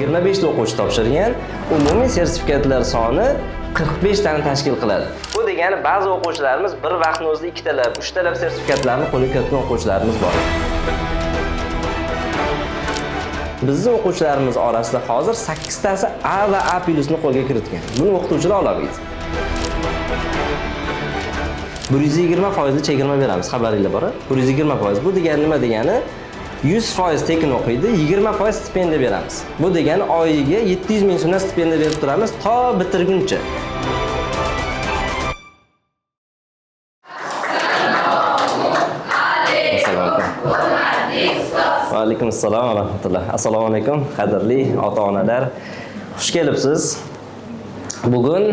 25 ta o'quvchi topshirgan. Umumiy sertifikatlar soni 45 tani tashkil qiladi. Bu degani ba'zi o'quvchilarimiz bir vaqtning o'zida 2 talab, 3 talab sertifikatlarni qo'lga kiritgan o'quvchilarimiz bor. Bizning o'quvchilarimiz orasida hozir 8 tasi A va A+ ni qo'lga kiritgan. Buni o'qituvchilar olamaydi. 120% chegirma beramiz, xabaringlar bor. 120%. Bu degani nima degani? 100% tekin o'qiydi, 20% stipendiya beramiz. Bu degani oyiga 700 ming so'mdan stipendiya berib turamiz to bitirguncha. Va alaykum assalom va rahmatulloh. Assalomu alaykum, qadrli ota-onalar. Xush kelibsiz. Bugun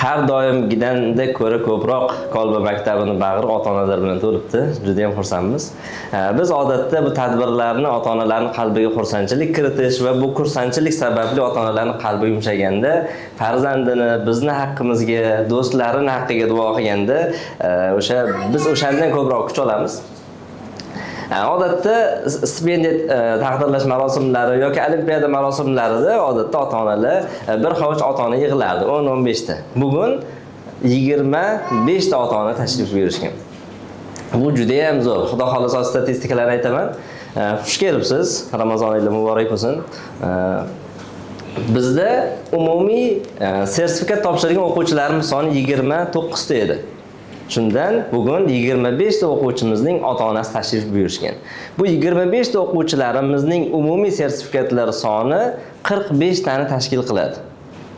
har doimgidanda ko'ra ko'proq Kolba maktabini bag'ri ota-onalar bilan to'libdi. Juda ham xursandmiz. Biz odatda bu tadbirlarni ota-onalarning qalbiga xursandchilik kiritish va bu xursandchilik sababli ota-onalarning qalbi yumshaganda, farzandini bizni haqqimizga, do'stlarining haqqiga duo qilganda, biz o'shandan ko'proq kuch olamiz. Odatda stipendiya taqdirlash marosimlari yoki olimpiada marosimlarida odatda ota-onalar bir hovuch ota-ona yig'lardi, 10-15 ta. Bugun 25 ta ota-ona tashrif buyurishgan. Bu juda ham zo'r. Xudo xolasa statistikalarni aytaman. Xush kelibsiz. Ramazoningiz muborak bo'lsin. Bizda umumiy sertifikat topshirgan o'quvchilarimiz soni 29 ta edi. Shundan bugun 25 ta o'quvchimizning ota-onasi tashrif buyurishgan. Bu 25 ta o'quvchilarimizning umumiy sertifikatlar soni 45 tani tashkil qiladi.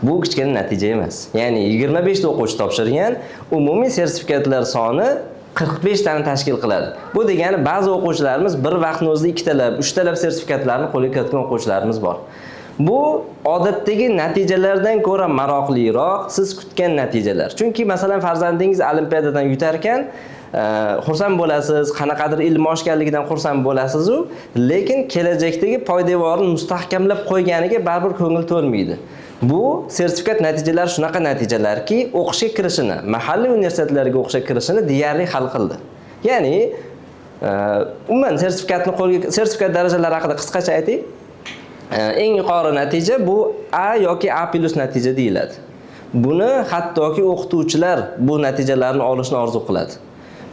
Bu kichkina natija emas. Ya'ni 25 ta o'quvchi topshirgan, umumiy sertifikatlar soni 45 tani tashkil qiladi. Bu degani ba'zi o'quvchilarimiz bir vaqtning o'zida 2 talab, 3 talab sertifikatlarni qo'lga kiritgan o'quvchilarimiz bor. Bu odatdagi natijalardan ko'ra maroqliroq, siz kutgan natijalar. Chunki masalan farzandingiz olimpiadadan yutar ekan, xursand bo'lasiz, qanaqadir ilm oshganligidan xursand bo'lasiz, lekin kelajakdagi poydevorni mustahkamlab qo'yganiga baribir ko'ngil to'lmaydi. Bu sertifikat natijalari shunaqa natijalarki, o'qishga kirishini, mahalliy universitetlarga o'qishga kirishini deyarli hal qildi. Ya'ni, umuman sertifikat darajalari haqida qisqacha aytaylik. Eng yuqori natija bu A yoki A+ natija deyiladi. Buni hattoki o'qituvchilar bu natijalarni olishni orzu qiladi.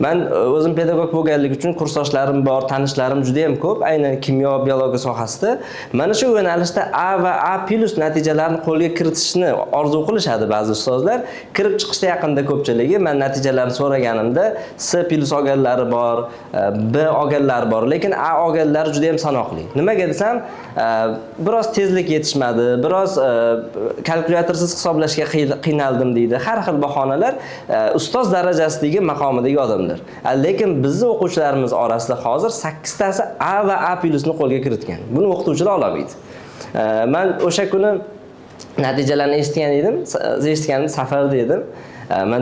Men o'zim pedagog bo'lganlik uchun kursdoshlarim bor, tanishlarim juda ham ko'p, aynan kimyo, biologiya sohasida. Mana shu yo'nalishda A va A+ natijalarini qo'lga kiritishni orzu qilishadi ba'zi ustozlar. Kirib chiqishda yaqinda ko'pchiligi men natijalarni so'raganimda C+ olganlari bor, B olganlari bor, lekin A olganlari juda ham sanoqli. Nimaga desam, biroz tezlik yetishmadi, biroz kalkulyatorsiz hisoblashga qiynaldim deydi. Har xil bahonalar ustoz darajasidagi maqomidagi odamlar. Lekin bizning o'quvchilarimiz orasida hozir 8 tasi A va A+ ni qo'lga kiritgan. Buni o'qituvchilar olamaydi. Men o'sha kuni natijalarni eshitganim safarda edim. Men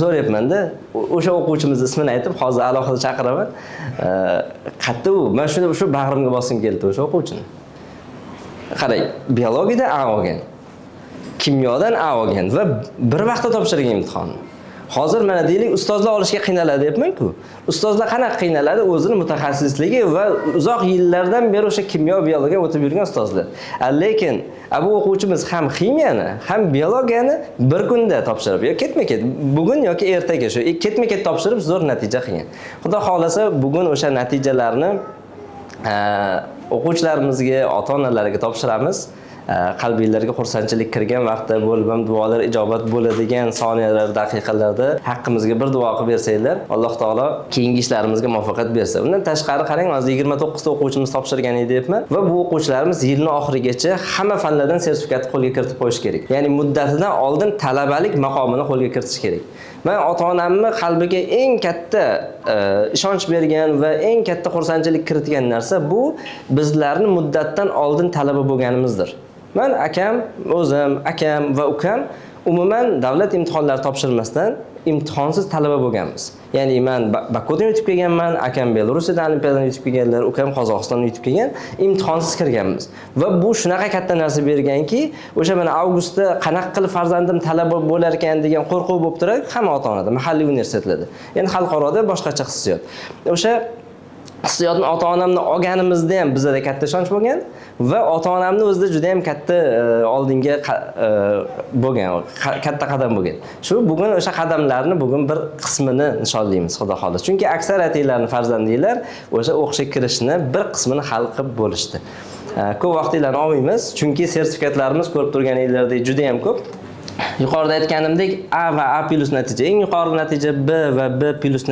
so'rayapman-da, o'sha o'quvchimizning ismini aytib, hozir alohida chaqiraman. Qayerda u? Men shu bag'rimga bosim keldi o'sha o'quvchini. Qarang, biologiyadan A olgan, kimyodan A olgan va bir vaqtda topshirgan imtihonni. Hozir mana deylik, ustozlar olishga qiynaladi deyapman-ku. Ustozlar qanaqa qiynaladi? O'zining mutaxassisligi va uzoq yillardan beri o'sha kimyo, biologiya o'tib yurgan ustozlar. Lekin bu o'quvchimiz ham kimiyani, ham biologiyani bir kunda topshirib, yo ketma-ket, bugun yoki ertaga shu ketma-ket topshirib zo'r natija qilgan. Xudo xolasa bugun o'sha natijalarni o'quvchilarimizga, ota-onalarga topshiramiz. Qalbingizlarga xursandchilik kirgan vaqtda bo'lib ham duolar ijobat bo'ladigan soniyalar, daqiqalarda haqqimizga bir duo qilib bersanglar, Alloh taolo keyingi ishlarimizga muvaffaqiyat bersa. Undan tashqari qarang, hozir 29 ta o'quvchimiz topshirgan edi deyapman va bu o'quvchilarimiz yilning oxirigacha hamma fanlardan sertifikat qo'lga kiritib qo'yish kerak. Ya'ni muddatidan oldin talabalik maqomini qo'lga kiritish kerak. Men ota-onamni qalbiga eng katta ishonch bergan va eng katta xursandchilik kiritgan narsa bu bizlarning muddatdan oldin talaba bo'lganimizdir. Men o'zim, akam va ukam umuman davlat imtihonlari topshirmasdan imtihonsiz talaba bo'lganmiz. Ya'ni men Bakudan yutib kelganman, akam Belorussiyadan olimpiadan yutib kelganlar, ukam Qozog'istondan yutib kelgan, imtihonsiz kirganmiz. Va bu shunaqa katta narsa berganki, o'sha mana avgustda qanaqa qilib farzandim talaba bo'lar ekan degan qo'rquv bo'lib turadi hamma ota-onada, mahalliy universitetlarda. Endi xalqaroda boshqacha hissiyot. O'sha hissiyotni ota-onamni olganimizda ham bizda katta ishonch bo'lgan va ota-onamni o'zida juda ham katta oldinga bo'lgan, katta qadam bo'lgan. Shu bugun o'sha qadamlarni bugun bir qismini nishonlaymiz, xudo xolos. Chunki aksariyatlarning farzandinglar o'sha o'qishga kirishni bir qismini hal qilib bo'lishdi. Ko'p vaqtlarni olmaymiz, chunki sertifikatlarimiz ko'rib turganinglardek juda ham ko'p. Yuqorida aytganimdek A va A+ natija, eng yuqori natija B va B+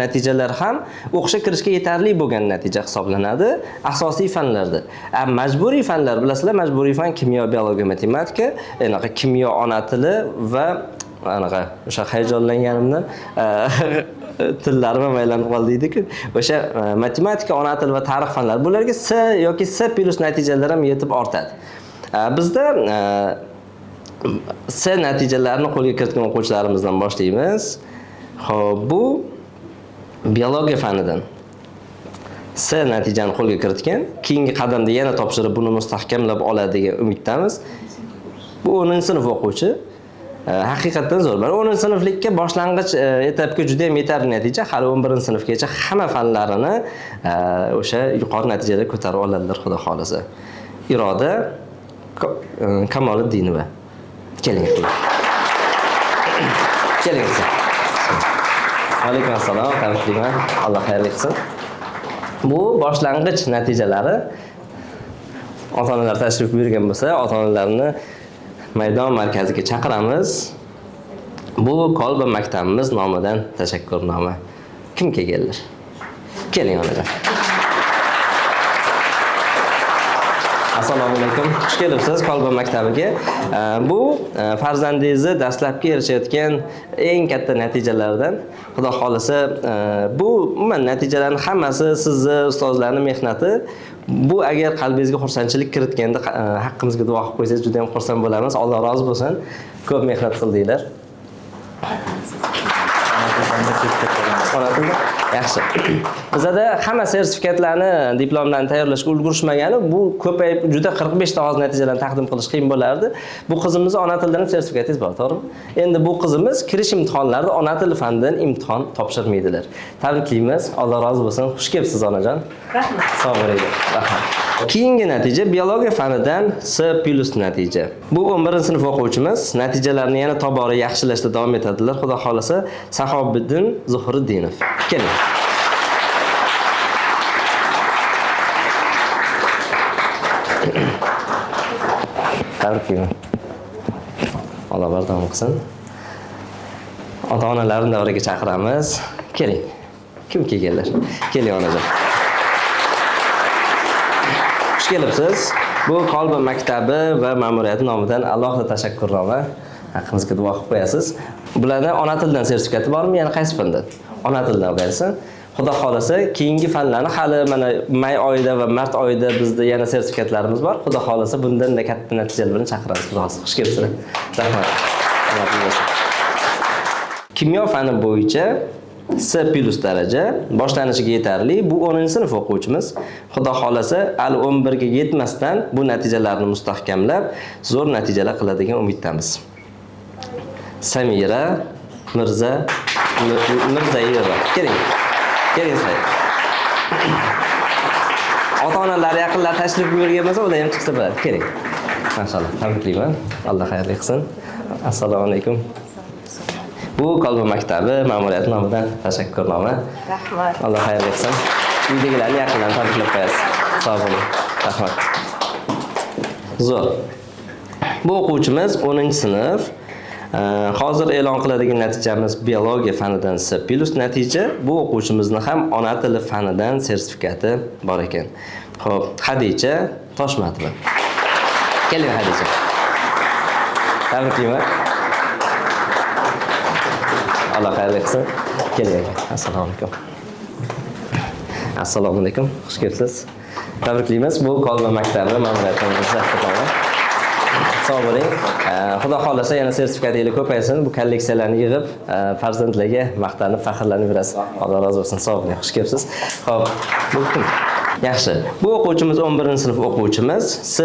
natijalar ham o'qishga kirishga yetarli bo'lgan natija hisoblanadi asosiy fanlarda. Majburiy fanlar, bilasizlar, majburiy fan kimyo, biologiya, matematika, anaqa kimyo ona tili va anaqa o'sha hayajonlanganimdan tillarim ham aylanib qoldi-ku. O'sha matematika, ona tili va tarix fanlari bularga C yoki C+ natijalar ham yetib ortadi. Bizda C natijalarini qo'lga kiritgan o'quvchilarimizdan boshlaymiz. Xo'p, bu biologiya fanidan C natijani qo'lga kiritgan. Keyingi qadamda yana topshirib buni mustahkamlab oladi degan umiddamiz. Bu 10-sinf o'quvchi. Haqiqatan zo'r. 10-sinflikka boshlang'ich etapga juda ham yetarli natija. Hali 11-sinfgacha hamma fanlarini o'sha yuqori natijaga ko'tarib oladilar, xudo xolasa. Iroda Kamoliddinova. Keling. Keling. Alaykum assalom, tabriklayman. Alloh xayrli qilsin. Bu boshlang'ich natijalari. Ota-onalar tashrif buyurgan bo'lsa, ota-onalarni maydon markaziga chaqiramiz. Bu Kolba maktabimiz nomidan tashakkurnoma. Kim kelganlar? Keling onajon. Assalomu alaykum. Xush kelibsiz Kolba maktabiga. Bu farzandingizni dastlabki erishayotgan eng katta natijalardan. Xudo xolasa, bu umuman natijalarning hammasi sizni ustozlarning mehnati. Bu agar qalbingizga xursandchilik kiritganda haqqimizga duo qilib qo'ysangiz juda ham xursand bo'lamiz. Alloh rozi bo'lsin. Ko'p mehnat qildinglar. Yaxshi. Bizda hamma sertifikatlarni, diplomlarni tayyorlashga ulgurishmagani, bu ko'payib juda 45 ta hozir natijalarni taqdim qilish qiyin bo'lardi. Bu qizimiz ona tilidan sertifikatingiz bor, to'g'rimi? Endi bu qizimiz kirish imtihonlarida ona tili fanidan imtihon topshirmaydilar. Tabriklaymiz. Alloh rozi bo'lsin. Xush kelibsiz onajon. Rahmat. Sog' bo'ling. Rahmat. Keyingi natija biologiya fanidan C+ natija. Bu 11-sinf o'quvchimiz natijalarni yana tobora yaxshilashda davom etadilar. Xudo xolasa, Sahobiddin Zuhriddinov. Keling. Tabriklayman. Alloh bardosh qilsin. Ota-onalarni davraga chaqiramiz. Keling. Kim kelganlar? Keling onajon. Xush kelibsiz. Bu Kolba maktabi va ma'muriyati nomidan alohida tashakkurnoma. Haqqimizga duo qilib qo'yasiz. Bularda ona tilidan sertifikati bormi? Yana qaysi fandan? Ona tilidan o'qiysiz. Xudo xolasa, keyingi fanlarni hali mana may oyida va mart oyida bizda yana sertifikatlarimiz bor. Xudo xolasa, bundan da katta natijalar bilan chaqiramiz. Xush kelibsizlar. Rahmat. Kimyo fani bo'yicha C+ daraja boshlanishiga yetarli. Bu 10-sinf o'quvchimiz. Xudo xolasa, hali 11 ga yetmasdan bu natijalarni mustahkamlab, zo'r natijalar qiladigan umiddamiz. Samira Mirzayeva. Keling. Keling say. Ota-onalar yaqinlar tashrif buyurgan bo'lsa, ular ham chiqsa bo'ladi. Keling. Mashallah, tabriklayman. Alloh xayrli qilsin. Assalomu alaykum. Bu Kolba maktabi ma'muriyati nomidan tashakkurnoma. Rahmat. Alloh xayrli qilsin. Uydagilarni yaqindan tabriklab qo'yasiz. Sog' bo'ling. Rahmat. Zo'r. Bu o'quvchimiz 10-sinf. Hozir e'lon qiladigan natijamiz biologiya fanidan C+ natija. Bu o'quvchimizni ham ona tili fanidan sertifikati bor ekan. Xo'p, Hadicha Toshmatova. Keling Hadicha. Tabriklayman. Alloh xayrli qilsin. Keling. Assalomu alaykum. Assalomu alaykum. Xush kelibsiz. Tabriklaymiz. Bu Kolba maktabi ma'muriyatining zaxiralari. Sog' bo'ling. Xudo xolasa yana sertifikatingiz ko'paysin. Bu kolleksiyalarni yig'ib, farzandlarga maqtanib, faxrlanib yurasiz. Alloh rozi bo'lsin. Sog' bo'ling. Xush kelibsiz. Xo'p, bu kim? Yaxshi. Bu o'quvchimiz 11-sinf o'quvchimiz C+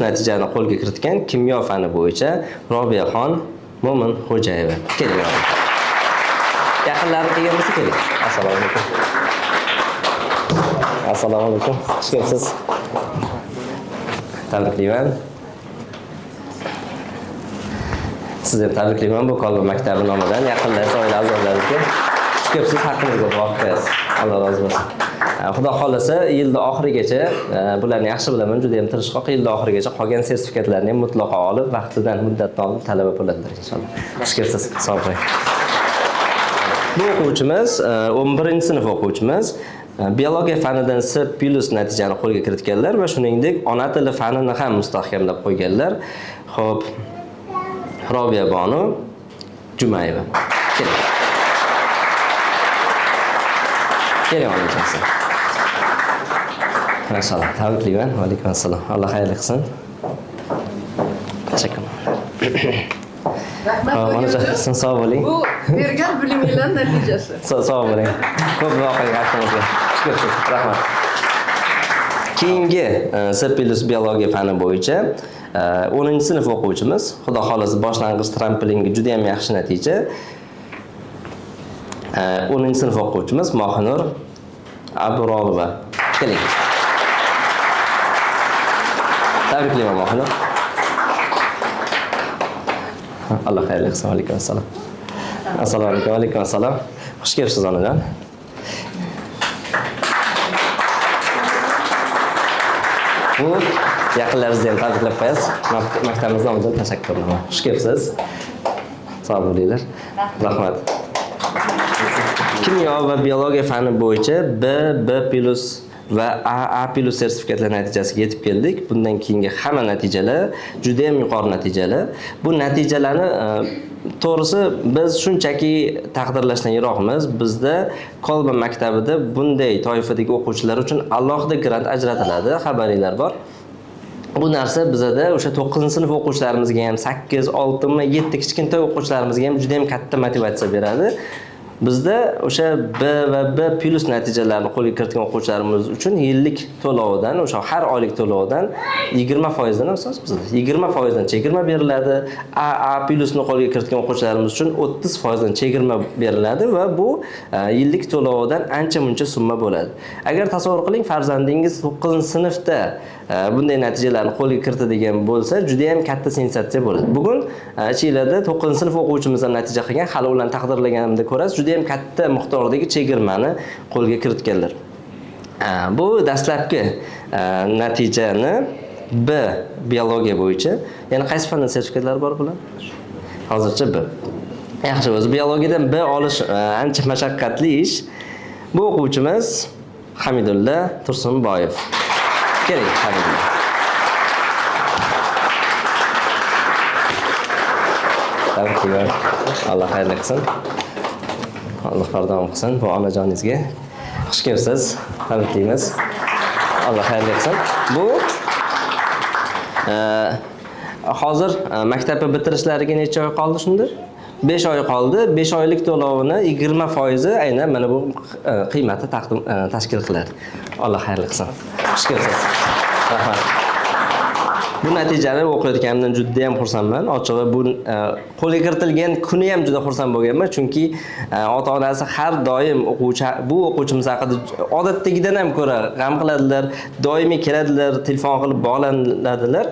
natijani qo'lga kiritgan kimyo fani bo'yicha Robiyaxon Mo'min Xo'jayeva. Keling. Yaqinlari kelgan bo'lsa keling. Assalomu alaykum. Assalomu alaykum. Xush kelibsiz. Tabriklayman. Sizni tabriklayman bu Kolba maktabi nomidan. Yaqinlarsiz, oila a'zolaringizga xush kelibsiz, haqqingizga duo qilasiz. Alloh rozi bo'lsin. Xudo xolasa yilning oxirigacha bularni yaxshi bilaman, juda ham tirishqoq, yilning oxirigacha qolgan sertifikatlarni ham mutlaqo olib, vaqtidan, muddatidan olib talaba bo'ladilar inshaalloh. Xush kelibsiz. Sog' bo'ling. Bu o'quvchimiz 11-sinf o'quvchimiz biologiya fanidan C+ natijani qo'lga kiritganlar va shuningdek ona tili fanini ham mustahkamlab qo'yganlar. Xo'p, Robiya Bonu Jumayeva. Keling. Keling onajonsi. Maşallah, tabriklayman. Va alaykum assalom. Alloh xayrli qilsin. Tashakkur. Rahmat. Onajon, sog' bo'ling. Bu bergan biliminglar natijasi. Sog' bo'ling. Ko'p duo qiling haqqimizga. Rahmat. Keyingi C+ biologiya fani bo'yicha 10-sinf o'quvchimiz, xudo xolasa boshlang'ich tramplinga juda ham yaxshi natija. 10-sinf o'quvchimiz Mohinur Abdurolova. Keling. Tabriklayman Mohinur. Alloh xayrli qilsin. Alaykum assalom. Assalomu alaykum. Alaykum assalom. Xush kelibsiz onajon. Bu yaqinlaringizni ham tabriklab qo'yasiz. Maktabimiz nomidan tashakkur qilaman. Xush kelibsiz. Sog' bo'linglar. Rahmat. Kimyo va biologiya fani bo'yicha B+ va A+ sertifikatlar natijasiga yetib keldik. Bundan keyingi hamma natijalar juda ham yuqori natijalar. Bu natijalarni to'g'risi biz shunchaki taqdirlashdan yiroqmiz. Bizda Kolba maktabida bunday toifadagi o'quvchilar uchun alohida grant ajratiladi, xabaringlar bor. Bu narsa bizda o'sha 9-sinf o'quvchilarimizga ham 8, 6, 7 kichkintoy o'quvchilarimizga ham juda ham katta motivatsiya beradi. Bizda o'sha B va B+ natijalarni qo'lga kiritgan o'quvchilarimiz uchun yillik to'lovdan, o'sha har oylik to'lovdan 20% dan asos bizda 20% dan chegirma beriladi. A+ ni qo'lga kiritgan o'quvchilarimiz uchun 30% dan chegirma beriladi va bu yillik to'lovdan ancha-muncha summa bo'ladi. Agar tasavvur qiling, farzandingiz 9-sinfda bunday natijalarni qo'lga kiritadigan bo'lsa, juda ham katta sensatsiya bo'ladi. Bugun ichingizda 9-sinf o'quvchimizdan natija qilgan, hali ularni taqdirlaganimda ko'rasiz, juda ham katta miqdordagi chegirmani qo'lga kiritganlar. Bu dastlabki natijani B biologiya bo'yicha, ya'ni qaysi fandan sertifikatlari bor bular? Hozircha B. Yaxshi, o'zi biologiyadan B olish ancha mashaqqatli ish. Bu o'quvchimiz Hamidulla Tursunboyev. Keling, Hamidulla. Tabriklar. Alloh xayrli qilsin. Alloh yordam qilsin bu onajoningizga. Xush kelibsiz. Tabriklaymiz. Alloh xayrli qilsin. Bu hozir maktabni bitirishlariga necha oy qoldi shundir? 5 oy qoldi. 5 oylik to'lovini 20% aynan mana bu qiymati tashkil qiladi. Alloh xayrli qilsin. Xush kelibsiz. Rahmat. Bu natijani o'qiyotganimdan juda ham xursandman. Ochig'i bu qo'lga kiritilgan kuni ham juda xursand bo'lganman, chunki ota-onasi har doim bu o'quvchimiz haqida odatdagidan ham ko'ra g'am qiladilar, doimiy keladilar, telefon qilib bog'lanadilar.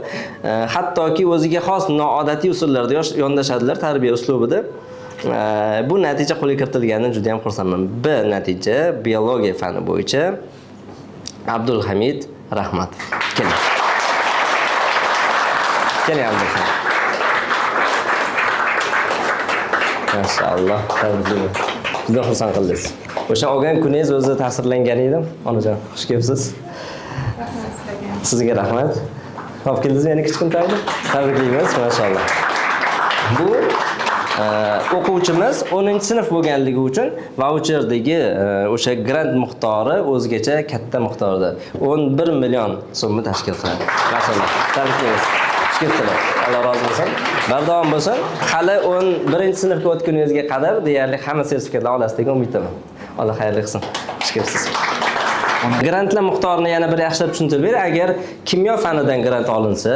Hattoki o'ziga xos noodatiy usullarda yondashadilar tarbiya uslubida. Bu natija qo'lga kiritilganidan juda ham xursandman. B natija biologiya fani bo'yicha Abdulhamid Rahmatov. Keling. Keling Abdulhamid. Maşallah. Juda xursand qildingiz. O'sha olgan kuningiz o'zi ta'sirlangan edim. Onajon, xush kelibsiz. Sizga rahmat. Xo'p, keldingiz meni kichkintoyni. Tabriklaymiz, maşallah. Bu o'quvchimiz 10-sinf bo'lganligi uchun voucherdagi o'sha grant miqdori o'zgacha katta miqdorda 11 million so'mni tashkil qiladi. Maşallah. Tabriklaymiz. Alloh rozi bo'lsin. Bardavom bo'lsin. Hali 11-sinfga o'tguningizga qadar deyarli hamma sertifikatlar olasiz degan umiddaman. Alloh xayrli qilsin. Xush kelibsiz. Grantlar miqdorini yana bir yaxshilab tushuntirib ber. Agar kimyo fanidan grant olinsa,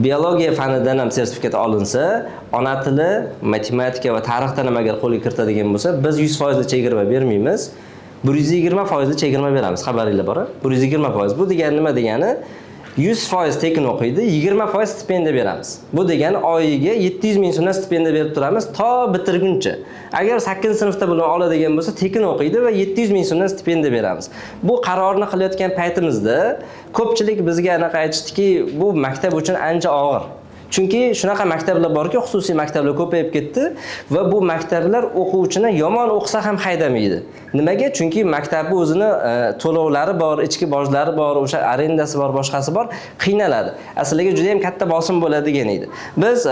biologiya fanidan ham sertifikat olinsa, ona tili, matematika va tarixdan ham agar qo'lga kiritadigan bo'lsa, biz 100% chegirma bermaymiz. 120% chegirma beramiz, xabaringlar bor. 120%. Bu degani nima degani? 100% tekin o'qiydi, 20% stipendiya beramiz. Bu degani oyiga 700 ming so'mdan stipendiya berib turamiz to bitirguncha. Agar 8-sinfda buni oladigan bo'lsa, tekin o'qiydi va 700 ming so'mdan stipendiya beramiz. Bu qarorni qilayotgan paytimizda ko'pchilik bizga anaqa aytishdiki, bu maktab uchun ancha og'ir. Chunki shunaqa maktablar borki, xususiy maktablar ko'payib ketdi va bu maktablar o'quvchini yomon o'qisa ham haydamaydi. Nimaga? Chunki maktabning o'zini to'lovlari bor, ichki bojlari bor, o'sha arendasi bor, boshqasi bor, qiynaladi. Asliga juda ham katta bosim bo'ladigan edi. Biz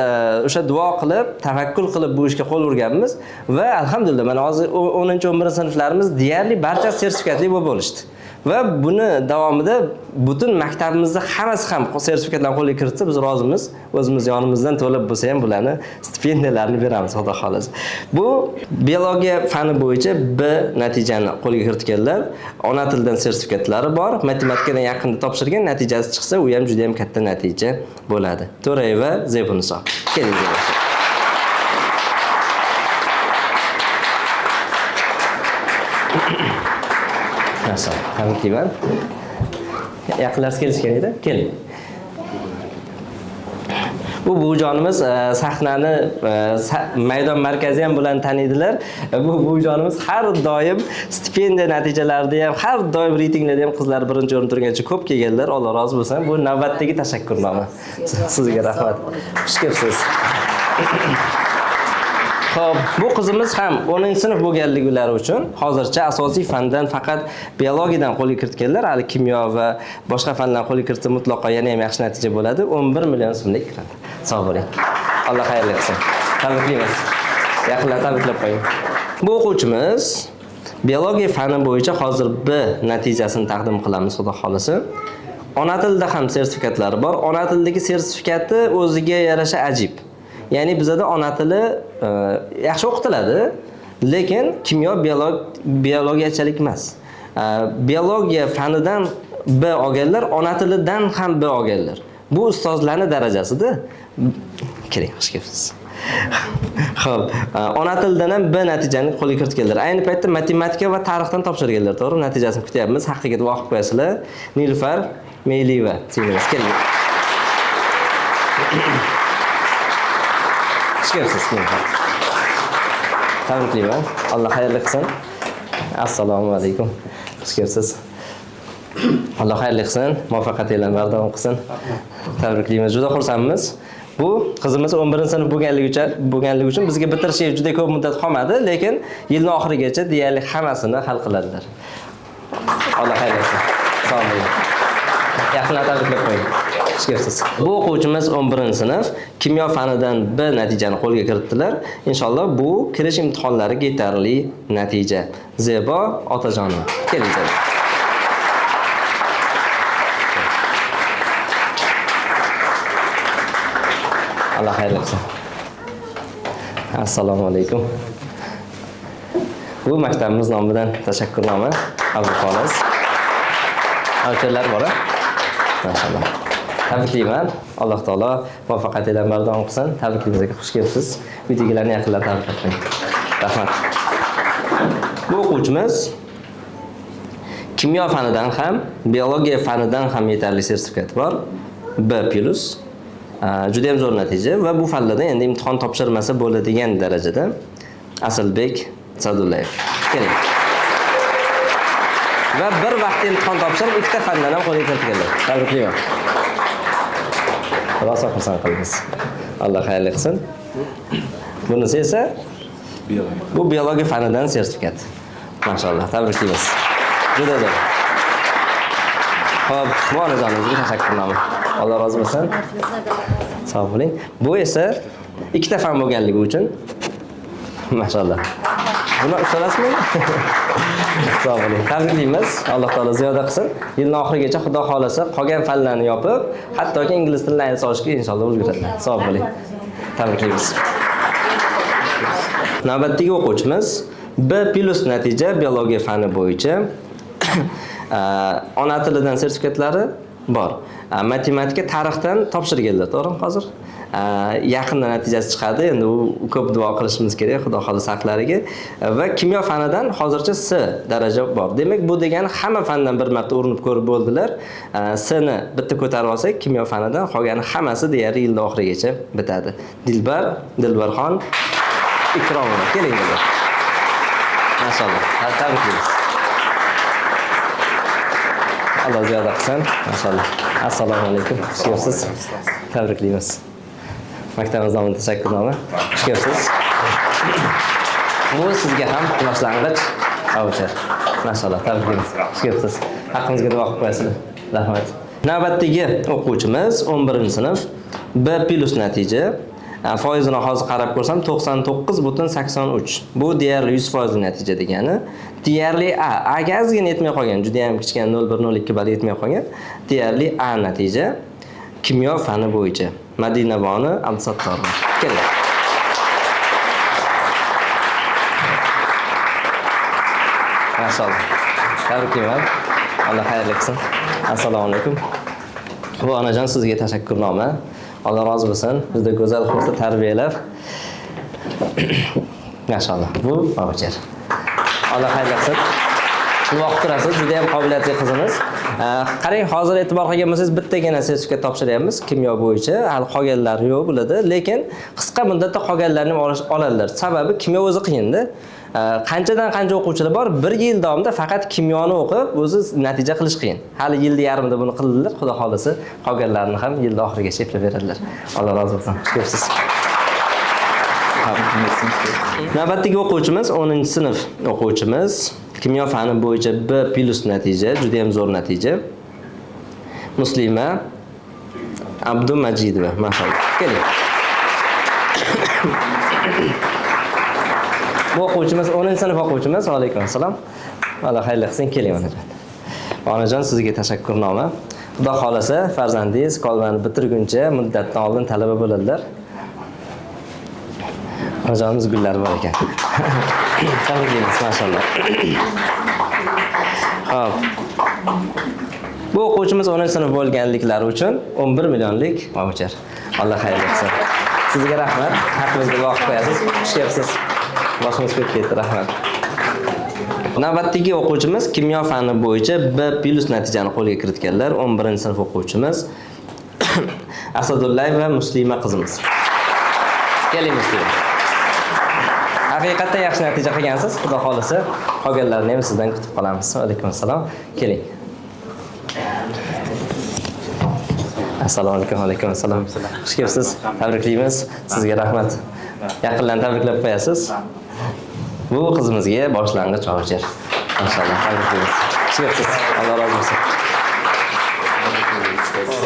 o'sha duo qilib, tavakkul qilib bu ishga qo'l urganmiz va alhamdulillah mana hozir 10-11-sinflarimiz deyarli barcha sertifikatli bo'lishdi. Va buni davomida butun maktabimizda hammasi ham sertifikatlarni qo'lga kiritsa biz rozimiz. O'zimiz yonimizdan to'lab bo'lsa ham bularni stipendiyalarini beramiz, xudo xolasa. Bu biologiya fani bo'yicha B natijani qo'lga kiritganlar. Ona tilidan sertifikatlari bor. Matematikadan yaqinda topshirgan, natijasi chiqsa, u ham juda ham katta natija bo'ladi. To'rayeva Zebuniso. Keling. Tabriklayman. Yaqinlarsiz kelishgan edi. Keling. Bu buvijonimiz sahnani maydon markazi ham bilan taniydilar. Bu buvijonimiz har doim stipendiya natijalarida ham, har doim reytinglarda ham qizlar birinchi o'rin turgancha ko'p kelganlar. Alloh rozi bo'lsin. Bu navbatdagi tashakkurnoma. Sizga rahmat. Xush kelibsiz. Xo'p, bu qizimiz ham 10-sinf bo'lganliklari uchun hozircha asosiy fandan faqat biologiyadan qo'lga kiritganlar, hali kimyo va boshqa fanlardan qo'lga kiritsa mutlaqo yana ham yaxshi natija bo'ladi. 11 million so'mlik kiradi. Sog' bo'ling. Alloh xayrli qilsin. Tabriklaymiz. Yaqinlar tabriklab qo'ying. Bu o'quvchimiz biologiya fani bo'yicha hozir B natijasini taqdim qilamiz, xudo xolasa. Ona tilida ham sertifikatlari bor. Ona tilidagi sertifikati o'ziga yarasha ajib. Ya'ni bizda ona tili yaxshi o'qitiladi, lekin kimyo biologiyachalik emas. Biologiya fanidan B olganlar, ona tilidan ham B olganlar. Bu ustozlarning darajasida. Keling, xush kelibsiz. Xo'p, ona tilidan ham B natijani qo'lga kiritganlar. Ayni paytda matematika va tarixdan topshirganlar, to'g'ri? Natijasini kutyapmiz. Haqqiga duo qilib qo'yasizlar. Nilufar Meyliyeva. Singlingiz keling. Xushkelibsiz. Tabriklayman. Alloh xayrli qilsin. Assalomu alaykum. Xushkelibsiz. Alloh xayrli qilsin. Muvaffaqiyatlarni bardavom qilsin. Tabriklaymiz. Juda xursandmiz. Bu qizimiz 11-sinf bo'lganligi uchun bizga bitirishi juda ko'p muddat qolmadi, lekin yilning oxirigacha deyarli hammasini hal qiladilar. Alloh xayrli qilsin. Sog' bo'ling. Yaqinlar tabriklab qo'ying. Bu o'quvchimiz 11-sinf kimyo fanidan B natijani qo'lga kiritdilar. Inshaalloh bu kirish imtihonlariga yetarli natija. Zebo Otajonova. Keling. Alloh xayrli qilsin. Assalomu alaykum. Bu maktabimiz nomidan tashakkurnoma qabul qilamiz. Alkirlar bor. Maşallah. Tabriklayman. Alloh taolo muvaffaqiyatlarni bardavom qilsin. Tabriklaymiz. Xush kelibsiz. Uydagilarni yaqinlar tabriklab qo'ying. Rahmat. Bu o'quvchimiz kimyo fanidan ham, biologiya fanidan ham yetarli sertifikat bor. B+. Juda ham zo'r natija va bu fanlardan endi imtihon topshirmasa bo'ladigan darajada Asilbek Sadullayev. Keling. Va bir vaqt imtihon topshirib, ikkita fandan ham qo'lga kiritganlar. Tabriklayman. Rosa xursand qildingiz. Alloh xayrli qilsin. Bunisi esa bu biologiya fanidan sertifikat. Mashallah, tabriklaymiz. Juda zo'r. Xo'p, bu onajonimizga tashakkurnoma. Alloh rozi bo'lsin. Sog' bo'ling. Bu esa ikkita fan bo'lganligi uchun mashallah. Buni ustolasizmi? Sog' bo'ling. Tabriklaymiz. Alloh taolo ziyoda qilsin. Yilning oxirigacha xudo xolasa qolgan fanlarni yopib, hattoki ingliz tilini aytsa olishga inshaalloh ulguradilar. Sog' bo'ling. Tabriklaymiz. Navbatdagi o'quvchimiz B+ natija biologiya fani bo'yicha ona tilidan sertifikatlari bor. Matematika, tarixdan topshirganlar, to'g'rimi hozir? yaqinda natijasi chiqadi. Endi u ko'p duo qilishimiz kerak, Xudo xohlasa saqlariga. Va kimyo fanidan hozircha C daraja bor. Demak, bu degani hamma fandan bir marta urinib ko'rib bo'ldilar. C ni bitta ko'tarib olsak, kimyo fanidan qolgani hammasi deyarli yil oxirigacha bitadi. Dilbarxon Ikromova, keling dedi. Maşallah. Tabriklaymiz. Allah ziyoda qilsin. Maşallah. Assalomu alaykum. Xush kelibsiz. Tabriklaymiz. Maktabimiz nomidan tashakkurnoma. Xush kelibsiz. Bu sizga ham boshlang'ich voucher. Maşallah. Tabriklaymiz. Xush kelibsiz. Haqqimizga duo qilib qo'yasizlar. Rahmat. Navbatdagi o'quvchimiz 11-sinf B+ natija. Foizini hozir qarab ko'rsam 99,83. Bu deyarli 100% natija degani. Deyarli A ga ozgina yetmay qolgan, juda ham kichkina 0,01 ball yetmay qolgan. Deyarli A natija kimyo fani bo'yicha. Madinaboni Abdusattorova. Keling. Maşallah. Tabriklayman. Alloh xayrli qilsin. Assalomu alaykum. Bu onajon sizga tashakkurnoma. Allah razı olsun. Biz de güzel kursda tarbiyalab. Maşallah. Bu voucher. Allah xayr qilsin. Shuni vaqt turasiz, juda ham qobiliyatli qizimiz. Qarang, hozir e'tibor qilgan bo'lsangiz bittagina sertifikat topshiryapmiz kimyo bo'yicha. Hali qolganlari yo'q bo'ladi, lekin qisqa muddatda qolganlarni oladilar. Sababi kimyo o'zi qiyinda. Qanchadan qancha o'quvchilar bor, 1 yil davomida faqat kimyoni o'qib, o'zi natija qilish qiyin. Hali yilda yarmida buni qildilar, Xudo xolasa qolganlarini ham yilda oxirigacha eplab beradilar. Alloh razı olsun. Ko'psiz. Navbatdagi o'quvchimiz 10-sinf o'quvchimiz. Kimyo fani bo'yicha B+ natija, juda ham zo'r natija. Muslima Abdumajidova, maşallah. Keling. Bu o'quvchimiz 10-sinf o'quvchimiz. Va alaykum assalom. Alloh xayrli qilsin, keling onajon. Onajon sizga tashakkurnoma. Xudo xolasa farzandingiz qolmani bitirguncha muddatdan oldin talaba bo'ladilar. Onajonimiz gullar bor ekan. Tabriklaymiz, maşallah. Xo'p. Bu o'quvchimiz 10-sinf bo'lganliklari uchun 11 millionlik voucher. Alloh xayrli qilsin. Sizga rahmat. Haqqingizga vaqt qo'yasiz. Xush kelibsiz. Boshimiz ko'p ketdi, rahmat. Navbatdagi o'quvchimiz kimyo fani bo'yicha B+ natijani qo'lga kiritganlar. 11-sinf o'quvchimiz Asadullayeva Muslima qizimiz. Keling Muslima. Haqiqatda yaxshi natija qilgansiz. Xudo xolasa qolganlarni ham sizdan kutib qolamiz. Alaykum assalom. Keling. Assalomu alaykum. Alaykum assalom. Xush kelibsiz. Tabriklaymiz. Sizga rahmat. Yaqindan tabriklab qo'yasiz. Bu qizimizga boshlang'ich voucher. Maşallah, tabriklaymiz. Xush kelibsiz. Alloh razı olsun.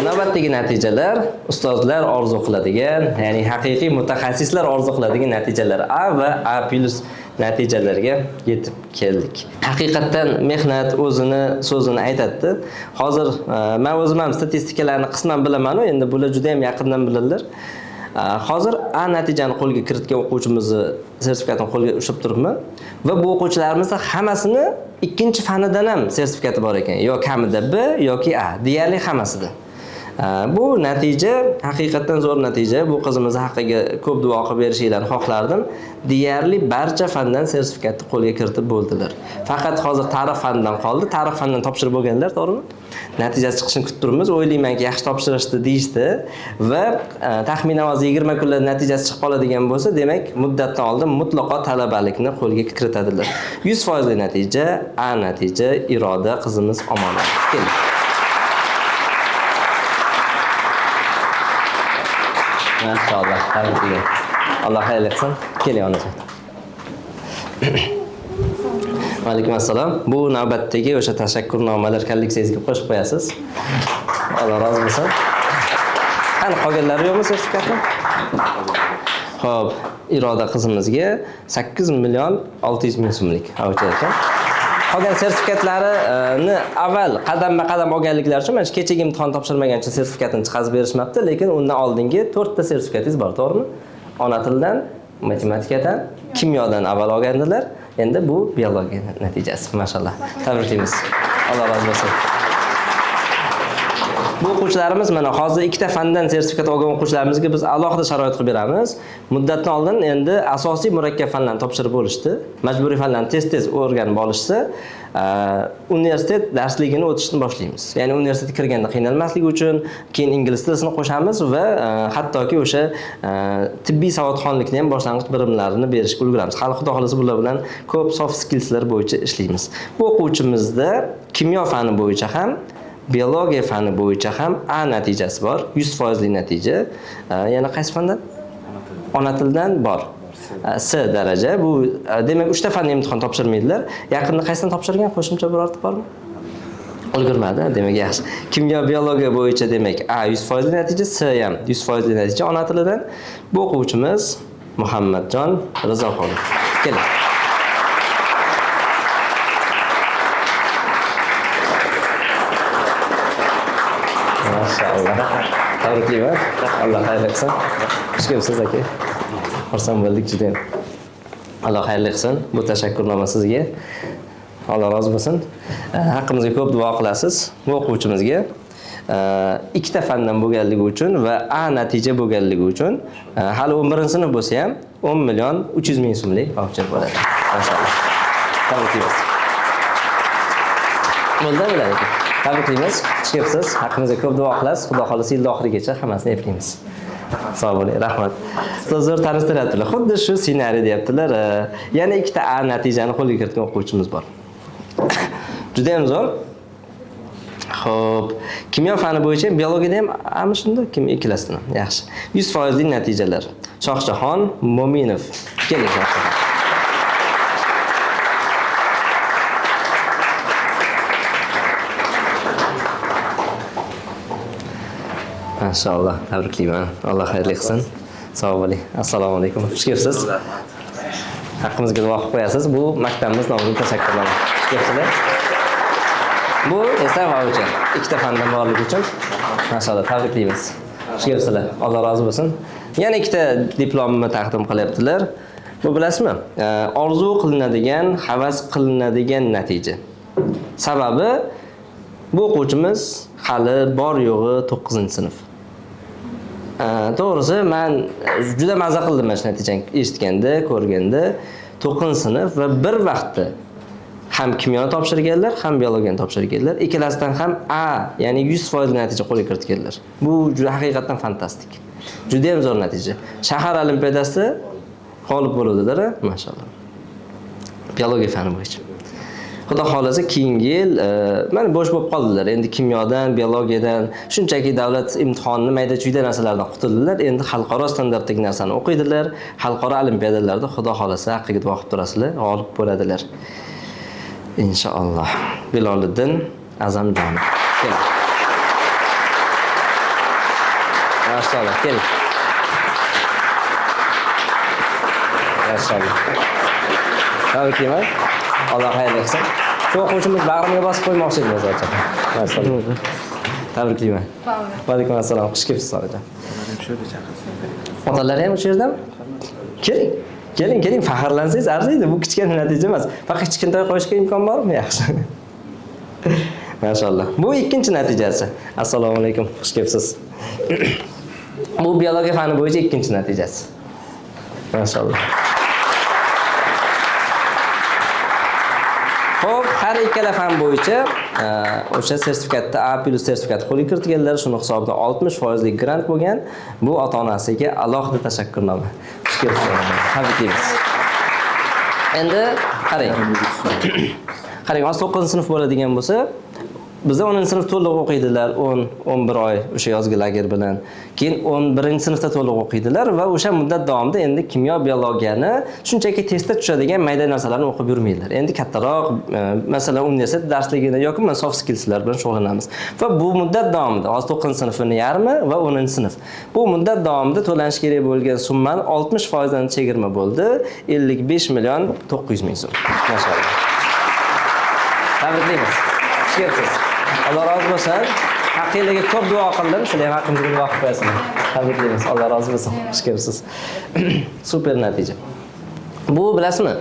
Navbatdagi natijalar ustozlar orzu qiladigan, ya'ni haqiqiy mutaxassislar orzu qiladigan natijalar A va A+ natijalarga yetib keldik. Haqiqatan mehnat o'zini so'zini aytadi. Hozir men o'zim ham statistikalarni qisman bilaman, endi bular juda ham yaqindan biladilar. Hozir A natijani qo'lga kiritgan o'quvchimizni sertifikatini qo'lga ushlab turibman va bu o'quvchilarimizning hammasini ikkinchi fanidan ham sertifikati bor ekan. Yo kamida B yoki A, deyarli hammasida. Bu natija haqiqatan zo'r natija. Bu qizimiz haqqiga ko'p duo qilib berishinglarni xohlardim. Deyarli barcha fandan sertifikatni qo'lga kiritib bo'ldilar. Faqat hozir tarix fanidan qoldi. Tarix fanidan topshirib bo'lganlar, to'g'rimi? Natijasi chiqishini kutib turibmiz. O'ylaymanki, yaxshi topshirishdi deyishdi va taxminan 20 kunlar natijasi chiqib qoladigan bo'lsa, demak, muddatdan oldin mutlaqo talabalikni qo'lga kiritadilar. 100% natija, A natija, Iroda qizimiz omonat. Keling. Maşallah, tabriklayman. Alloh xayrli qilsin. Keling onajon. Va alaykum assalom. Bu navbatdagi o'sha tashakkurnomalar kolleksiyasiga qo'shib qo'yasiz. Alloh rozi bo'lsin. Qani qolganlari yo'qmi sertifikatni? Xo'p, Iroda qizimizga 8 million 600 ming so'mlik voucher ekan. Qolgan sertifikatlarini avval qadam-qadam olganliklari uchun mana kechagi imtihon topshirmagancha sertifikatini chiqarib berishmabdi, lekin undan oldingi 4 ta sertifikatingiz bor, to'g'rimi? Ona tilidan, matematikadan, kimyodan avval olgandilar. Endi bu biologiya natijasi, maşallah. Tabriklaymiz. Alloh razı olsun. Bu o'quvchilarimiz mana hozir ikkita fandan sertifikat olgan o'quvchilarimizga biz alohida sharoit qilib beramiz. Muddatdan oldin endi asosiy murakkab fanlarni topshirib bo'lishdi. Majburiy fanlarni tez o'rganib olishsa, universitet darsligini o'tishni boshlaymiz. Ya'ni universitetga kirganda qiynalmaslik uchun keyin ingliz tilini qo'shamiz va hattoki o'sha tibbiy savodxonlikni ham boshlang'ich bilimlarini berishga ulguramiz. Hali xudo xolasa bular bilan ko'p soft skillslar bo'yicha ishlaymiz. Bu o'quvchimizda kimyo fani bo'yicha ham biologiya fani bo'yicha ham A natijasi bor, 100% natija. Yana qaysi fandan? Ona tildan bor. S daraja. Bu demak 3 ta fan imtihon topshirmaydilar. Yaqinda qaysidan topshirgan? Qo'shimcha birorta bormi? Ulgurmadi, demak yaxshi. Kimyo biologiya bo'yicha demak A 100% natija, S ham 100% natija ona tilidan. Bu o'quvchimiz Muhammadjon Rizoxonov. Keling. Maşallah. Tabriklayman. Alloh xayr qilsin. Xush kelibsiz aka. Xursand bo'ldik juda. Alloh xayrli qilsin. Bu tashakkurnoma sizga. Alloh rozi bo'lsin. Haqqimizga ko'p duo qilasiz. Bu o'quvchimizga ikkita fandan bo'lganligi uchun va A natija bo'lganligi uchun hali 11-sinf bo'lsa ham 10,300,000 so'mlik voucher bo'ladi. Maşallah. Tabriklaymiz. Bo'ldi. Tabriklaymiz. Xush kelibsiz. Haqqimizga ko'p duo qilasiz. Xudo xolasa yil oxirigacha hammasini eplaymiz. Sog' bo'ling, rahmat. Ustozlar tanishtiryaptilar. Xuddi shu ssenariy deyaptilar. Yana ikkita A natijani qo'lga kiritgan o'quvchimiz bor. Juda ham zo'r. Xo'p, kimyo fani bo'yicha biologiyada ham A'mi shunda, kim ikkilasini. Yaxshi. 100% natijalar. Shohjahon Mo'minov. Keling. Maşallah, tabriklayman. Alloh xayrli qilsin. Sog' bo'ling. Assalomu alaykum. Xush kelibsiz. Haqqimizga duo qilib qo'yasiz. Bu maktabimiz nomidan tashakkurlar. Xush kelibsizlar. Bu esa voucher. Ikkita fandan borligi uchun. Maşallah, tabriklaymiz. Xush kelibsizlar. Alloh rozi bo'lsin. Yana ikkita diplomni taqdim qilyaptilar. Bu bilasizmi? Orzu qilinadigan, havas qilinadigan natija. Sababi bu o'quvchimiz hali bor yo'g'i 9-sinf. To'g'risi men juda maza qildim mana shu natijani eshitganda, ko'rganda. 9-sinf va bir vaqtda ham kimyoni topshirganlar, ham biologiyani topshirganlar. Ikkalasidan ham A, ya'ni 100% natija qo'lga kiritganlar. Bu juda haqiqatan fantastik. Juda ham zo'r natija. Shahar olimpiadasida g'olib bo'ldilar, maşallah. Biologiya fani bo'yicha. Xudo xolasa keyingi yil mana bo'sh bo'lib qoldilar. Endi kimyodan, biologiyadan, shunchaki davlat imtihonini mayda-chuyda narsalardan qutuldilar. Endi xalqaro standartdagi narsani o'qiydilar. Xalqaro olimpiadalarda xudo xolasa haqqiga duo qilib turasizlar, g'olib bo'ladilar. Inshaalloh. Biloliddin Azamjonov. Keling. Maşallah, keling. Maşallah. Tabriklayman. Alloh xayrli qilsin. Shu o'quvchimiz bag'rimga bosib qo'ymoqchi edi hozircha. Maşallah. Tabriklayman. Va alaykum assalom. Xush kelibsiz onajon. Otalari ham o'sha yerdami? Keling. Keling, faxrlansangiz arziydi. Bu kichkina natija emas. Faqat kichkintoy qo'yishga imkon bormi? Yaxshi. Maşallah. Bu ikkinchi natijasi. Assalomu alaykum. Xush kelibsiz. Bu biologiya fani bo'yicha ikkinchi natijasi. Maşallah. Xo'p, har ikkala fan bo'yicha o'sha sertifikatda A+ sertifikat qo'lga kiritganlar, shuni hisobida 60% grant bo'lgan. Bu ota-onasiga alohida tashakkurnoma. Xush kelibsiz. Tabriklaymiz. Endi qarang. Qarang, 9-sinf bo'ladigan bo'lsa, bizda 10-sinf to'liq o'qiydilar, 10-11 oy o'sha yozgi lager bilan. Keyin 11-sinfda to'liq o'qiydilar va o'sha muddat davomida endi kimyo, biologiyani shunchaki testda tushadigan mayda narsalarni o'qib yurmaydilar. Endi kattaroq, masalan, universitet darsligini yoki men soft skillslar bilan shug'ullanamiz. Va bu muddat davomida 9-sinfning yarmi va 10-sinf. Bu muddat davomida to'lanish kerak bo'lgan summani 60% dan chegirma bo'ldi. 55,900,000 so'm. Maşallah. Tabriklaymiz. Xush kelibsiz. Alloh rozi bo'lsin. Haqiqatga ko'p duo qildim. Sizlar ham haqqimizga duo qilib qo'yasizlar. Tabriklaymiz. Alloh rozi bo'lsin. Xush kelibsiz. Super natija. Bu bilasizmi?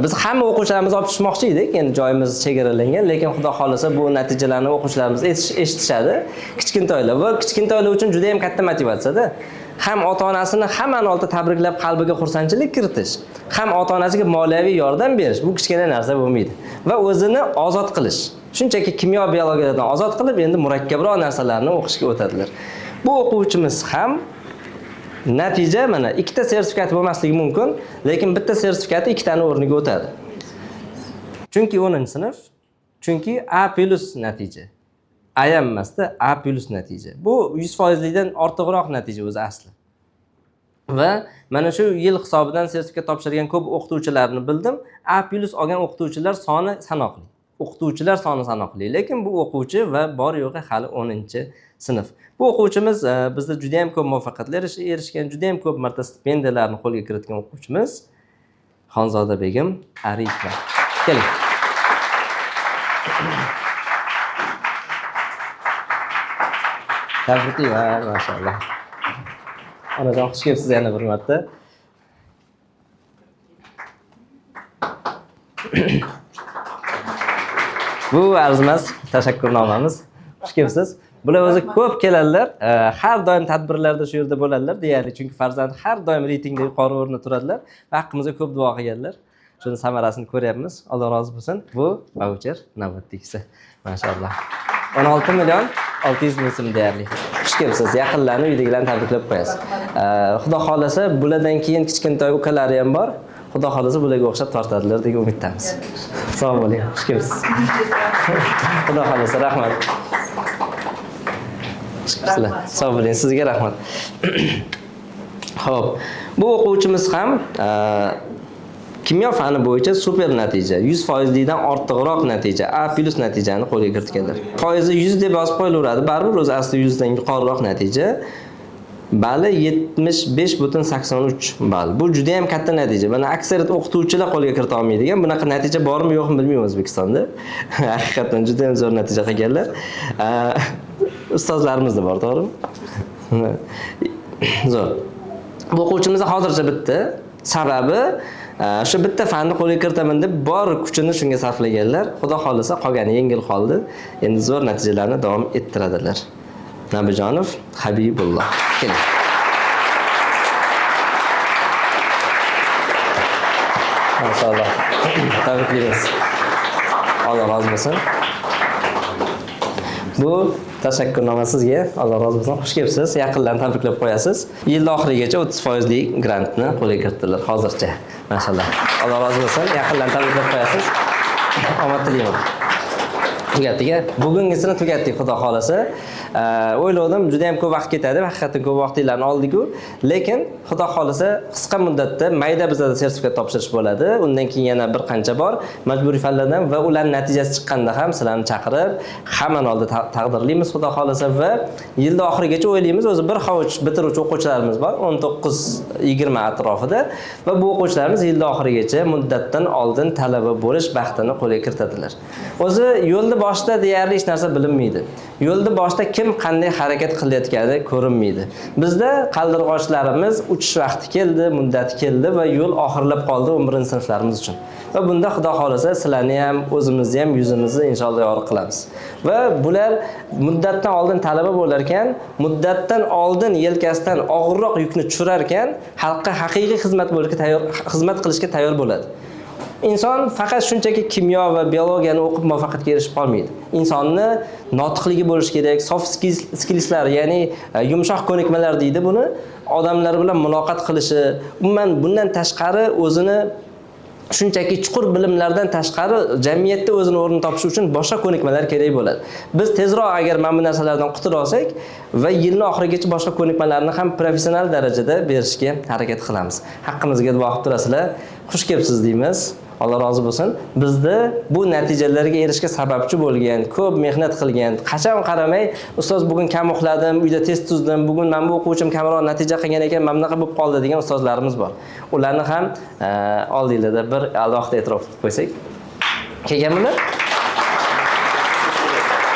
Biz hamma o'quvchilarimizni olib tushmoqchi edik, endi joyimiz chegaralangan, lekin xudo xolasa bu natijalarni o'quvchilarimiz eshitishadi. Kichkintoylar va kichkintoylar uchun juda ham katta motivatsiyada. Ham ota-onasini hammani oldida tabriklab qalbiga xursandchilik kiritish, ham ota-onasiga moliyaviy yordam berish bu kichkina narsa bo'lmaydi va o'zini ozod qilish. Shunchaki kimyo biologiyadan ozod qilib, endi murakkabroq narsalarni o'qishga o'tadilar. Bu o'quvchimiz ham natija mana ikkita sertifikat bo'lmasligi mumkin, lekin bitta sertifikati ikkitani o'rniga o'tadi. Chunki 10-sinf, chunki A+ natija. A ham emasda A+ natija. Bu 100% dan ortiqroq natija o'zi asli. Va mana shu yil hisobidan sertifikat topshirgan ko'p o'qituvchilarni bildim. A+ olgan o'qituvchilar soni sanoqli. O'qituvchilar soni sanoqli, lekin bu o'quvchi va bor yo'g'i hali 10-sinf. Bu o'quvchimiz bizda juda ham ko'p muvaffaqiyatlarga erishgan, juda ham ko'p marta stipendiyalarni qo'lga kiritgan o'quvchimiz Xonzoda begim Arifova. Keling. Tabriklar, maşallah. Onajon, xush kelibsiz yana bir marta. Bu arzimas tashakkurnomamiz. Xush kelibsiz. Bular o'zi ko'p keladilar. Har doim tadbirlarda shu yerda bo'ladilar deyarli, chunki farzand har doim reytingda yuqori o'rinda turadilar va haqqimizga ko'p duo qilganlar. Shuni samarasini ko'ryapmiz. Alloh rozi bo'lsin. Bu voucher navbatdagisi. Maşallah. 16 million 600 ming so'm deyarli. Xush kelibsiz. Yaqinlarni, uydagilarni tabriklab qo'yasiz. Xudo xolasa bulardan keyin kichkintoy ukalari ham bor. Xudo xolasa bularga o'xshab tortadilar degan umiddamiz. Assalomu alaykum. Xush kelibsiz. Xudo xolasa rahmat. Sog' bo'ling, sizga rahmat. Xo'p, bu o'quvchimiz ham kimyo fani bo'yicha super natija, 100% dan ortiqroq natija, A+ natijani qo'lga kiritganlar. Foizi 100 deb yozib qo'yilaveradi, baribir o'zi asli 100 dan yuqoriroq natija. Bali 75.83 ball. Bu juda ham katta natija. Mana aksariyat o'qituvchilar qo'lga kirita olmaydigan bunaqa natija bormi yo'qmi bilmayman O'zbekistonda. Haqiqatan juda ham zo'r natija qilganlar. Ustozlarimiz da bor, to'g'rimi? Zo'r. Bu o'quvchimiz hozircha bitta. Sababi shu bitta fanni qo'lga kiritaman deb bor kuchini shunga sarflaganlar. Xudo xolasa qolgani yengil qoldi. Endi zo'r natijalarni davom ettiradilar. Nabijonov Habibulloh. Keling. Maşallah. Tabriklaymiz. Alloh rozi bo'lsin. Bu tashakkurnoma sizga. Alloh rozi bo'lsin. Xush kelibsiz. Yaqinlarni tabriklab qo'yasiz. Yil oxirigacha 30% lik grantni qo'lga kiritdilar hozircha. Maşallah. Alloh rozi bo'lsin. Yaqinlarni tabriklab qo'yasiz. Omad tilayman. Tugatiga. Bugungisini tugatdik xudo xolasa. O'yladim juda ham ko'p vaqt ketadi, haqiqatan ko'p vaqtinglarni oldik-ku, lekin xudo xolasa qisqa muddatda mayda bizda sertifikat topshirish bo'ladi. Undan keyin yana bir qancha bor majburiy fanlardan va ularning natijasi chiqqanda ham sizlarni chaqirib, hammani oldida taqdirlaymiz xudo xolasa va yilda oxirigacha o'ylaymiz, o'zi bir hovuch bitiruvchi o'quvchilarimiz bor, 19-20 atrofida va bu o'quvchilarimiz yilda oxirigacha muddatdan oldin talaba bo'lish baxtini qo'lga kiritadilar. O'zi yo'lda boshida deyarli hech narsa bilinmaydi. Yo'lda boshida kim qanday harakat qilayotgani ko'rinmaydi. Bizda qaldirg'ochlarimiz uchish vaqti keldi, muddati keldi va yo'l oxirlab qoldi 11-sinflarimiz uchun. Va bunda xudo xolasa sizlarni ham, o'zimizni ham yuzimizni inshaalloh yorug' qilamiz. Va bular muddatdan oldin talaba bo'lar ekan, muddatdan oldin yelkasidan og'irroq yukni tushirar ekan, xalqqa haqiqiy xizmat qilishga tayyor bo'ladi. İnson faqat shunchaki kimyo va biologiyani o'qib muvaffaqiyatga erishib qolmaydi. Insonni notiqligi bo'lishi kerak, soft skillslar, ya'ni yumshoq ko'nikmalar deydi buni, odamlar bilan muloqot qilishi, umuman bundan tashqari o'zini shunchaki chuqur bilimlardan tashqari jamiyatda o'zini o'rnini topish uchun boshqa ko'nikmalar kerak bo'ladi. Biz tezroq agar mana bu narsalardan qutula olsak va yilning oxirigacha boshqa ko'nikmalarni ham professional darajada berishga harakat qilamiz. Haqqimizga duo qilib turasizlar. Xush kelibsiz deymiz. Alloh rozi bo'lsin. Bizni bu natijalarga erishishga sababchi bo'lgan, ko'p mehnat qilgan, qachon qaramay, ustoz bugun kam uxladim, uyda test tuzdim, bugun men bu o'quvchim kamroq natija qilgan ekan, mana bunaqa bo'lib qoldi degan ustozlarimiz bor. Ularni ham oldinglarda bir alohida e'tirof qilib qo'ysak. Kelganmilar?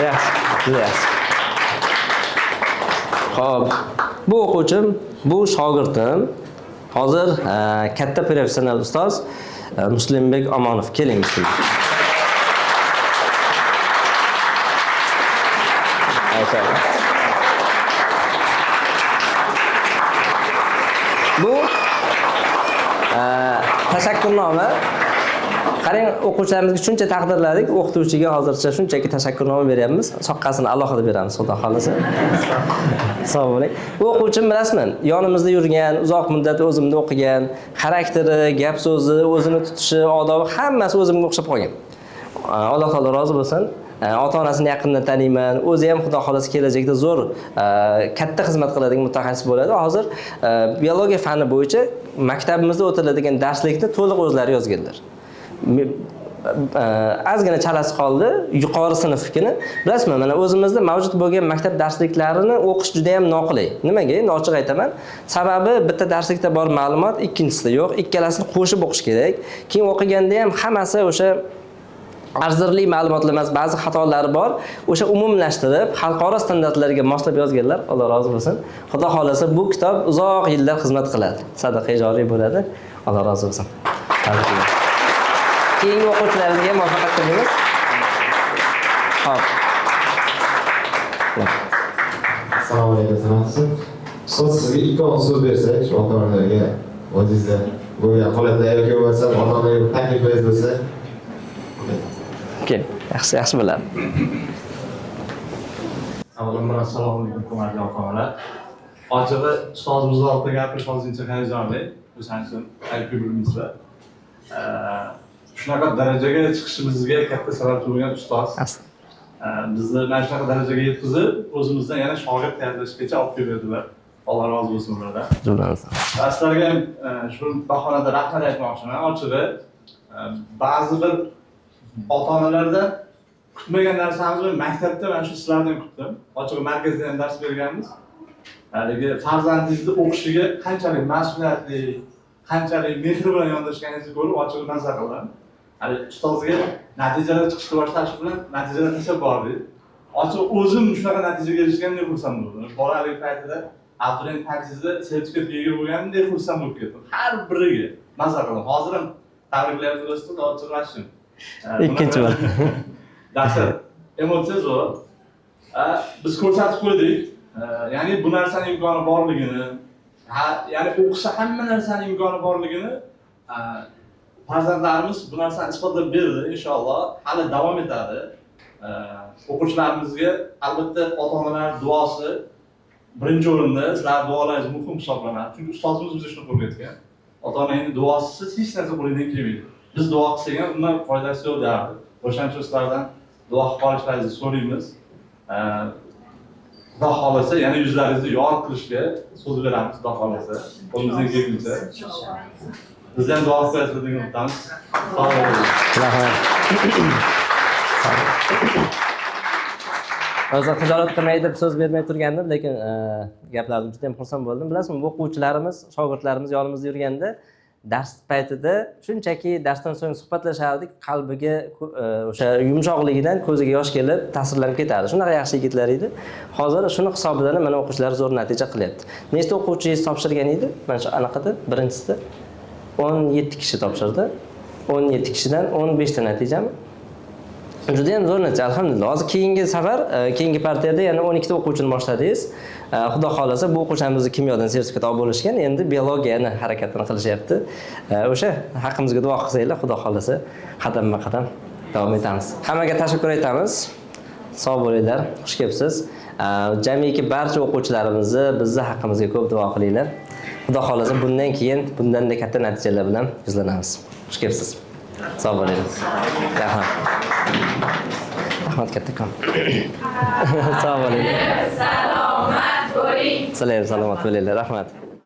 Yaxshi. Xo'p, bu o'quvchim, bu shogirdim hozir katta professional ustoz. Muslimbek Omonov. Keling Muslimbek. Bu tashakkurnoma. Qarang, o'quvchilarimizga shuncha taqdirladik, o'qituvchiga hozircha shunchaki tashakkurnoma beryapmiz. Soqqasini alohida beramiz, xudo xolasa. Sog' bo'ling. Bu o'quvchim bilasizmi? Yonimizda yurgan, uzoq muddat o'zimda o'qigan, xarakteri, gap so'zi, o'zini tutishi, odobi hammasi o'zimga o'xshab qolgan. Alloh taolo rozi bo'lsin. Ota-onasini yaqindan taniyman. O'zi ham xudo xolasa kelajakda zo'r katta xizmat qiladigan mutaxassis bo'ladi. Hozir biologiya fani bo'yicha maktabimizda o'tiladigan darslikni to'liq o'zlari yozganlar. Ozgina chalasi qoldi yuqori sinfnikini. Bilasizmi, mana o'zimizda mavjud bo'lgan maktab darsliklarini o'qish juda ham noqulay. Nimaga? Endi ochiq aytaman. Sababi bitta darslikda bor ma'lumot, ikkinchisida yo'q. Ikkalasini qo'shib o'qish kerak. Keyin o'qiganda ham hammasi o'sha arzirli ma'lumotlar emas, ba'zi xatolari bor. O'sha umumlashtirib, xalqaro standartlarga moslab yozganlar. Alloh rozi bo'lsin. Xudo xolasa bu kitob uzoq yillar xizmat qiladi. Sadaqa joriy bo'ladi. Alloh rozi bo'lsin. Tabriklar. Keyingi o'quvchilarimizga muvaffaqiyat tilaymiz. Xo'p. Assalomu alaykum, sanatchi. Ustoz, sizga ikki og'iz so'z bersak, shu ota-onalarga, o'zingizda bo'lgan holatda yoki bo'lmasa ota-onalarga taklifingiz bo'lsa. Okey, yaxshi bo'ladi. Assalomu alaykum, hurmatli ota-onalar. Ochig'i, ustozimiz oldida gapirish hozircha hayajonli. O'shaning uchun aytib yuribmizlar. Shunaqa darajaga chiqishimizga katta sababchi bo'lgan ustoz. Bizni mana shunaqa darajaga yetkazib, o'zimizdan yana shogird tayyorlashgacha olib keladilar. Alloh rozi bo'lsin ulardan. Sizlarga ham shu bahonada rahmat aytmoqchiman. Ochig'i, ba'zi bir ota-onalarda kutmagan narsamizni maktabda mana shu sizlardan kutdim. Ochig'i markazda ham dars berganmiz. Haligi farzandingizni o'qishiga qanchalik mas'uliyatli, qanchalik mehr bilan yondashganingizni ko'rib ochig'i nazar qilaman. Hali ustozga natijalar chiqishni boshlash bilan natijalar tashlab bordik. Ochiq o'zim shunaqa natijaga erishganimga xursand bo'ldim. Bolalik paytida abituriyent paytingizda sertifikatga ega bo'lganimdek xursand bo'lib ketdim. Har biriga nazar qilaman. Hozir ham tabriklayapti do'stim, ochiq rashim. Ikkinchi bor. Darslar emotsiya zo'r. Biz ko'rsatib qo'ydik. Ya'ni bu narsaning imkoni borligini, ya'ni o'qishda hamma narsaning imkoni borligini farzandlarimiz bu narsani isbotlab berdi. Inshaalloh hali davom etadi. O'quvchilarimizga albatta ota-onalar duosi birinchi o'rinda. Sizlar duolaringiz muhim hisoblanadi. Chunki ustozimiz bizga shuni o'rgatgan. Ota-onaning duosisiz hech narsa qo'lingdan kelmaydi. Biz duo qilsak ham undan foydasi yo'q derdi. O'shaning uchun sizlardan duo qilib qolishlaringizni so'raymiz. Xudo xolasa yana yuzlaringizni yorug' qilishga so'z beramiz, xudo xolasa. Qo'limizdan kelguncha. Bizdan duo qilasiz degan umidamiz. Sog' bo'ling. Rahmat. Hozir xijolat qilmay deb so'z bermay turgandim, lekin gaplarim juda ham xursand bo'ldim. Bilasizmi, bu o'quvchilarimiz, shogirdlarimiz yonimizda yurganda dars paytida shunchaki darsdan so'ng suhbatlashardik, qalbiga o'sha yumshoqligidan ko'ziga yosh kelib, ta'sirlanib ketardi. Shunaqa yaxshi yigitlar edi. Hozir shuni hisobidan mana o'quvchilar zo'r natija qilyapti. Nechta o'quvchingiz topshirgan edi? Mana shu anaqada birinchisida 17 kishi topshirdi. 17 kishidan 15 ta natijami? Juda ham zo'r natija, alhamdulillah. Hozir keyingi safar, keyingi partiyada yana 12 ta o'quvchini boshladingiz. Xudo xolasa bu o'quvchilarimizni kimyodan sertifikat olib bo'lishgan, endi biologiyani harakatini qilishyapti. O'sha haqqimizga duo qilsanglar, Xudo xolasa qadamma-qadam davom etamiz. Hammaga tashakkur aytamiz. Sog' bo'linglar, xush kelibsiz. Jamiki barcha o'quvchilarimizni bizni haqqimizga ko'p duo qilinglar. Xudo xolasa bundan keyin bundan-da katta natijalar bilan yuzlanamiz. Xush kelibsiz. Sog' bo'linglar. Rahmat. Rahmat kattakon. Sog' bo'linglar. Salomat bo'ling. Salomat bo'linglar. Rahmat.